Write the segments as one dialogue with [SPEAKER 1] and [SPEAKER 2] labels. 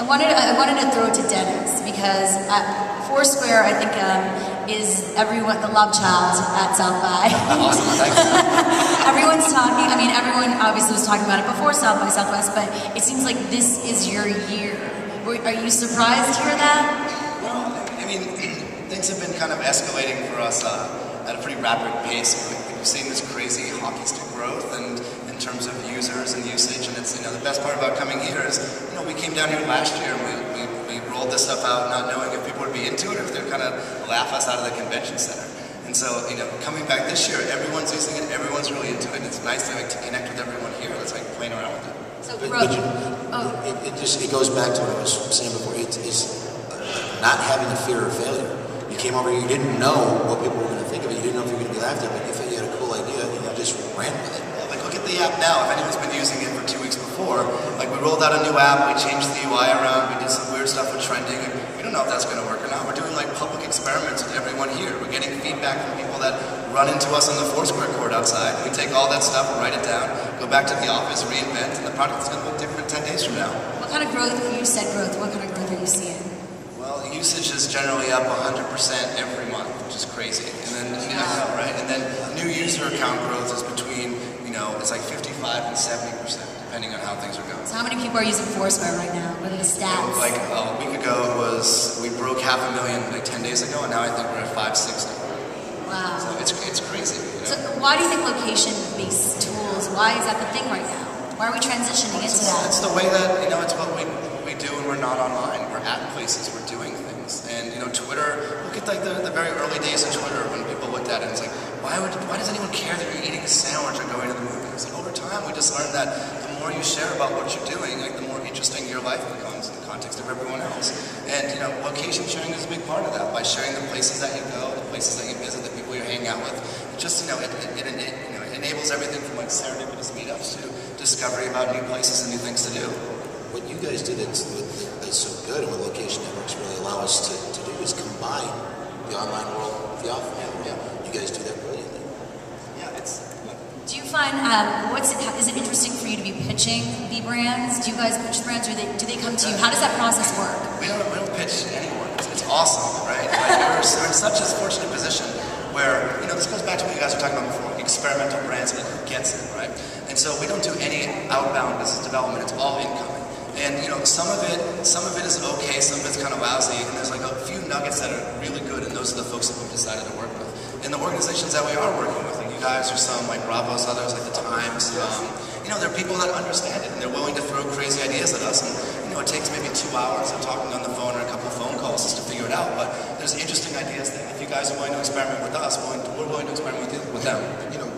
[SPEAKER 1] I wanted to throw it to Dennis because FourSquare, I think, is everyone the love child at South by.
[SPEAKER 2] Awesome, thanks.
[SPEAKER 1] Everyone's talking. I mean, everyone obviously was talking about it before South by Southwest, but it seems like this is your year. Are you surprised to hear that?
[SPEAKER 2] Well, I mean, things have been kind of escalating for us at a pretty rapid pace. We've seen this crazy hockey stick growth, and in terms of users and usage, and it's, you know, the best part about coming here is, you know, we came down here last year and we rolled this stuff out not knowing if people would be into it or if they'd kind of laugh us out of the convention center. And so, you know, coming back this year, everyone's using it, everyone's really into it, and it's nice to connect with everyone here that's like playing around with it.
[SPEAKER 1] So,
[SPEAKER 3] it goes back to what I was saying before. It's not having a fear of failure. You came over here, you didn't know what people were going to think of it, you didn't know if you were going to be laughed at, but you thought you had a cool idea and you just ran with it.
[SPEAKER 2] Like, look at the app now. If anyone's been using it for 2 weeks before, like, we rolled out a new app, we changed the UI around, we did some weird stuff with trending, and we don't know if that's going to work or not. We're doing like public experiments with everyone here. We're getting feedback from people that run into us on the FourSquare court outside. We take all that stuff, write it down, go back to the office, reinvent, and the product's going to look different 10 days from now.
[SPEAKER 1] What kind of growth, you said growth, what kind of growth are you seeing?
[SPEAKER 2] Well, usage is generally up 100% every month, which is crazy. And then, you know, right? And then new user account growth is between, you know, it's like 55 and 70%, depending on how things are going.
[SPEAKER 1] So how many people are using FourSquare right now? What are the stats?
[SPEAKER 2] Like a week ago we broke 500,000 like 10 days ago, and now I think we're at 560.
[SPEAKER 1] Wow.
[SPEAKER 2] So it's crazy. You know?
[SPEAKER 1] So why do you think location-based tools, why is that the thing right now? Why are we transitioning into that?
[SPEAKER 2] It's the way that, you know, it's what we do when we're not online. We're at places, we're doing things. And, you know, Twitter, look at like the very early days of Twitter when people looked at it and it's like, why does anyone care that you're eating a sandwich or going to the movies? And over time, we just learned that the more you share about what you're doing, like the more interesting your life becomes in the context of everyone else. And, you know, location sharing is a big part of that. By sharing the places that you go, the places that you visit, the people you hang out with, it just, you know, it enables everything from like serendipitous meetups to discovery about new places and new things to do.
[SPEAKER 3] What you guys did that's so good, and what location networks really allow us to do is combine the online world with the offline world. Yeah. You guys do that brilliantly.
[SPEAKER 2] Yeah,
[SPEAKER 1] do you find, is it interesting for you to be pitching the brands? Do you guys pitch brands, or do they come to you? How does that process work?
[SPEAKER 2] We don't pitch anyone. It's awesome, right? Like, we're in such a fortunate position where, you know, this goes back to what you guys were talking about before, experimental brands, and who gets it, right? And so we don't do any outbound business development, it's all incoming. And, you know, some of it is okay, some of it's kind of lousy, and there's like a few nuggets that are really good, and those are the folks that we've decided to work with. And the organizations that we are working with, like you guys or some, like Bravos, others, like the Times, you know, there are people that understand it, and they're willing to throw crazy ideas at us, and, you know, it takes maybe 2 hours of talking on the phone or a couple of phone calls just to figure it out, but there's interesting ideas there. If you guys are willing to experiment with us, we're willing to experiment with them.
[SPEAKER 4] You know,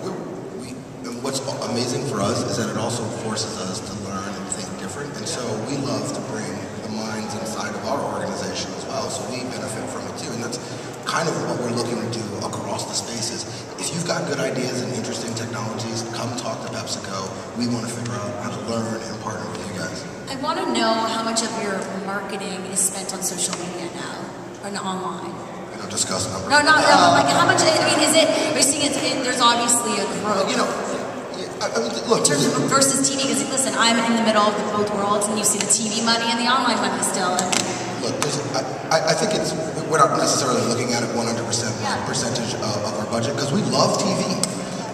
[SPEAKER 4] what's amazing for us is that it also forces us to learn and think different, and so we love to bring the minds inside of our organization as well, so we benefit from it too, and that's kind of what we're looking to do across the spaces. If you've got good ideas and interesting technologies, come talk to PepsiCo. We want to figure out how to learn and partner with you guys.
[SPEAKER 1] I want to know how much of your marketing is spent on social media now, or online.
[SPEAKER 4] You know, discuss numbers.
[SPEAKER 1] No, like how much, I mean, is it, we're seeing there's obviously a growth.
[SPEAKER 4] You know, I mean, look,
[SPEAKER 1] in terms of versus TV, because listen, I'm in the middle of both worlds, and you see the TV money and the online money still.
[SPEAKER 4] Look, I think we're not necessarily looking at it 100% percentage of our budget, because we love TV.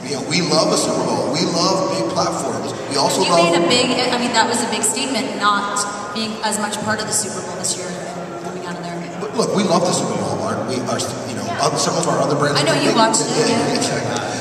[SPEAKER 4] You know, we love a Super Bowl. We love big platforms. We also love.
[SPEAKER 1] You made I mean, that was a big statement, not being as much part of the Super Bowl this year and coming out of there.
[SPEAKER 4] But look, we love the Super Bowl. We are, you know, some of our other brands.
[SPEAKER 1] I know you watched it.
[SPEAKER 4] Yeah.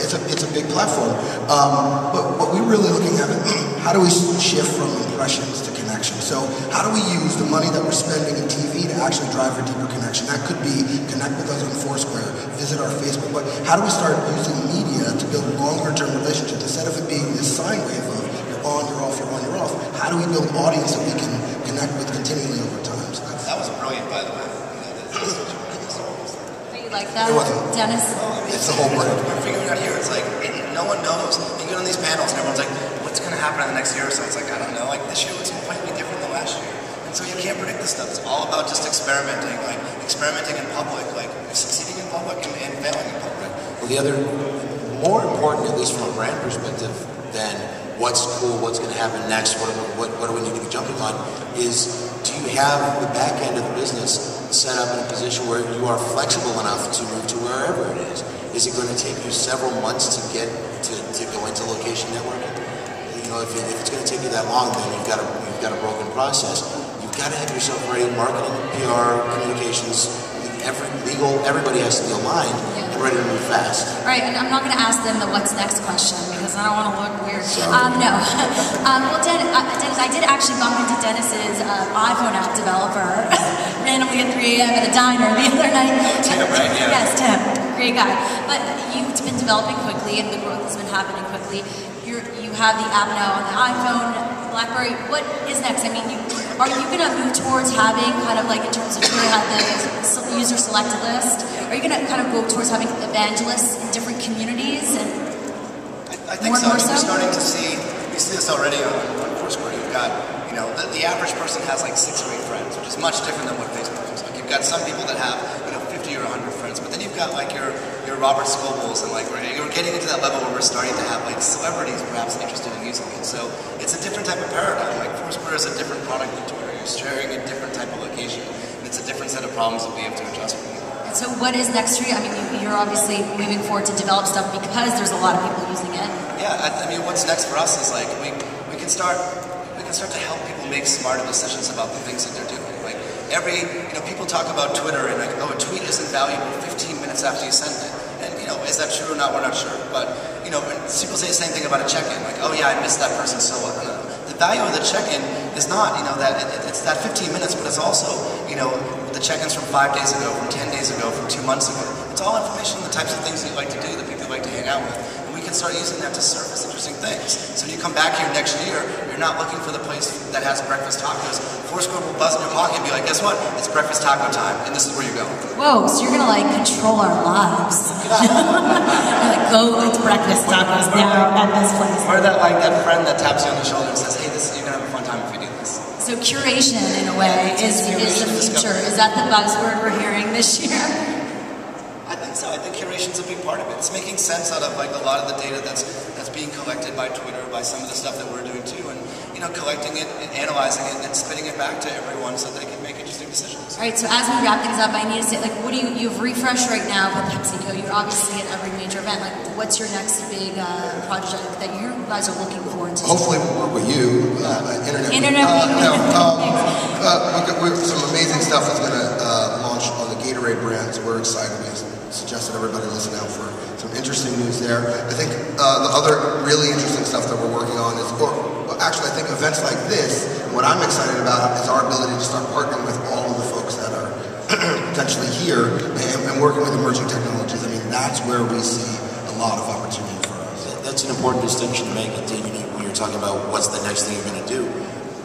[SPEAKER 4] It's a big platform. But what we're really looking at is how do we shift from impressions to connection? So how do we use the money that we're spending in TV to actually drive a deeper connection? That could be connect with us on FourSquare, visit our Facebook. But how do we start using media to build longer-term relationships instead of it being this sine wave of you're on, you're off, you're on, you're off? How do we build an audience that we can connect with continually over time? So
[SPEAKER 2] that was brilliant, by the way.
[SPEAKER 1] Like that, Dennis?
[SPEAKER 4] It's the whole brand.
[SPEAKER 2] We're figuring out here, it's like, no one knows. You get on these panels and everyone's like, what's going to happen in the next year or so? It's like, I don't know, like this year looks completely different than last year. And so you can't predict this stuff. It's all about just experimenting, like experimenting in public, like succeeding in public and failing in public.
[SPEAKER 3] Well, the other, more important, at least from a brand perspective, than what's cool, what's going to happen next, what do we need to be jumping on, is do you have the back end of the business set up in a position where you are flexible enough to move to wherever it is? Is it going to take you several months to get to go into location networking? You know, if it's going to take you that long, then you've got a broken process. You've got to have yourself ready. Marketing, PR, communications, everybody has to be aligned and ready to move fast.
[SPEAKER 1] Right, and I'm not going to ask them the what's next question because I don't want to look weird. No. Well, Dennis, I did actually bump into Dennis's iPhone app developer randomly at 3 a.m. at a diner the other night.
[SPEAKER 2] Tim, right? Yeah.
[SPEAKER 1] Yes, Tim. Great guy. But you've been developing quickly and the growth has been happening quickly. You have the app now on the iPhone, BlackBerry. What is next? I mean, are you going to move towards having kind of like in terms of Twitter had the user selected list? Are you going to kind of go towards having evangelists in different communities and
[SPEAKER 2] I think so. We're starting to see, you see this already on FourSquare. You've got, you know, the average person has like 6 or 8 friends, which is much different than what Facebook is. Like you've got some people that have, you know, 50 or 100 friends, but then you've got like your Robert Scobles and like you're getting into that level where we're starting to have like celebrities perhaps interested in using it. So it's a different type of paradigm. Like FourSquare is a different product than Twitter. You're sharing a different type of location, and it's a different set of problems that we have to adjust for.
[SPEAKER 1] So what is next for you? I mean, you're obviously moving forward to develop stuff because there's a lot of people using it.
[SPEAKER 2] Yeah, I mean, what's next for us is like we can start to help people make smarter decisions about the things that they're doing. Like people talk about Twitter and like, oh, a tweet isn't valuable 15 minutes after you send it. And you know, is that true or not? We're not sure. But you know, people say the same thing about a check-in. Like, oh yeah, I missed that person, so what? No. The value of the check-in is not, you know, that it's that 15 minutes, but it's also, you know, the check-ins from 5 days ago, from 10 days ago, from 2 months ago. It's all information on the types of things that you like to do, that people like to hang out with. And we can start using that to surface interesting things. So when you come back here next year, you're not looking for the place that has breakfast tacos. FourSquare will buzz in your pocket and be like, guess what? It's breakfast taco time, and this is where you go.
[SPEAKER 1] Whoa, so you're going to like control our lives. You're like, go eat breakfast tacos now at this place.
[SPEAKER 2] Or that friend that taps you on the shoulder and says, hey, you're going to have a fun time if you do this.
[SPEAKER 1] So curation, in a way, is the future. Is that the buzzword we're hearing this year?
[SPEAKER 2] I think so. I think curation's a big part of it. It's making sense out of like a lot of the data that's being collected by Twitter, by some of the stuff that we're doing too, and you know, collecting it and analyzing it and spitting it back to everyone so they can make interesting decisions.
[SPEAKER 1] All right. So as we wrap things up, I need to say, like, what do you've refreshed right now with PepsiCo? You're obviously at every major event. Like, what's your next big project that you guys are looking forward to?
[SPEAKER 4] Hopefully we'll work with you. Internet. With some amazing stuff that's going to launch on the Gatorade brand, so we're excited. We suggested everybody listen out for some interesting news there. I think the other really interesting stuff that we're working on is, actually I think events like this, what I'm excited about is our ability to start partnering with all of the folks that are potentially here and working with emerging technologies. I mean, that's where we see a lot of opportunity for us.
[SPEAKER 3] That's an important distinction to make. When you're talking about what's the next thing you're going to do,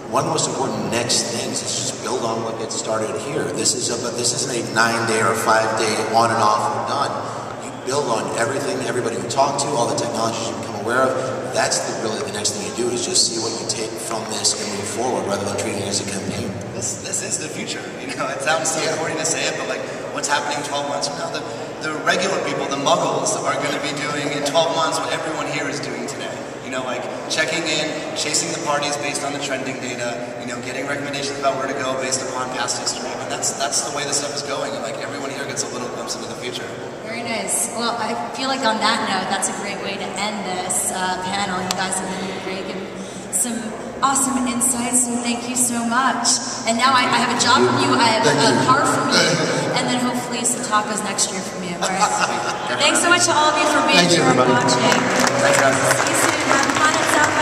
[SPEAKER 3] one of the most important next things is just build on what gets started here. This isn't a 9-day or 5-day on and off and done. You build on everything, everybody you talk to, all the technologies you become aware of. That's really the next thing you do, is just see what you take from this and move forward rather than treating it as a campaign.
[SPEAKER 2] This is the future. You know, it sounds so corny to say it, but like what's happening 12 months from now, the regular people, the muggles, are going to be doing in 12 months what everyone here is doing today. You know, like checking in, chasing the parties based on the trending data, you know, getting recommendations about where to go based upon past history. And that's the way this stuff is going. And like everyone here gets a little glimpse into the future.
[SPEAKER 1] Very nice. Well, I feel like on that note, that's a great way to end this panel. You guys have been great and some awesome insights, so thank you so much. And now I have a job from you, I have a car from you, and then hopefully some tacos next year from you. All right. Thanks so much to all of you for being here and watching.
[SPEAKER 2] Thanks, guys.
[SPEAKER 1] See you soon. Have fun at South